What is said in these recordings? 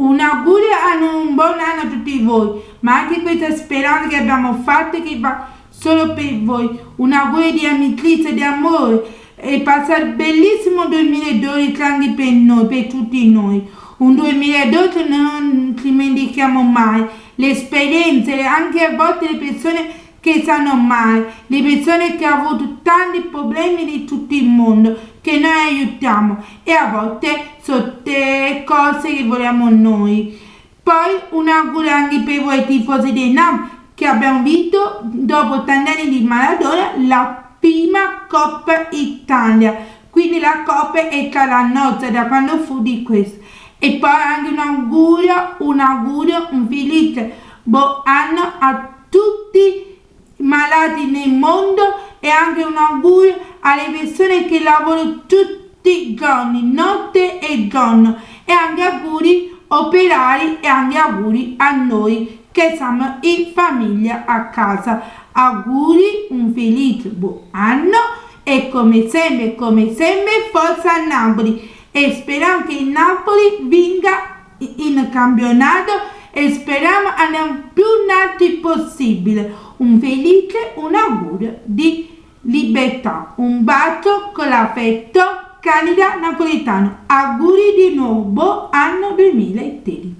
Un augurio a un buon anno a tutti voi, ma anche questa speranza che abbiamo fatto che va solo per voi. Un augurio di amicizia, di amore e passare bellissimo 2012 anche per noi, per tutti noi. Un 2012 non dimentichiamo mai le esperienze, anche a volte le persone che sanno mai, le persone che hanno avuto tanti problemi di tutto il mondo, che noi aiutiamo e a volte sono te cose che vogliamo noi. Poi un augurio anche per voi tifosi del Napoli che abbiamo vinto dopo tanti anni di Maradona la prima Coppa Italia, quindi la Coppa è stata nostra da quando fu di questo. E poi anche un augurio, un felice buon anno a tutti i malati nel mondo e anche un augurio alle persone che lavorano tutti i giorni, notte e giorno, e anche auguri operari e anche auguri a noi che siamo in famiglia a casa. Auguri, un felice buon anno e come sempre, forza Napoli, e speriamo che il Napoli vinca in campionato e speriamo andiamo più nati possibile. Un felice, un augurio di libertà. Un bacio con l'affetto, Candida Napoletano. Auguri di nuovo, buon anno 2013.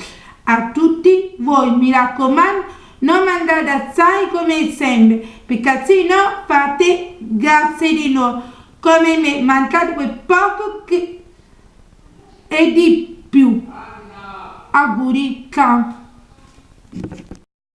A tutti voi, mi raccomando, non mandate assai come sempre, perché se no fate grazie di noi. Come me, mancate quel poco che e di più. Auguri, ciao.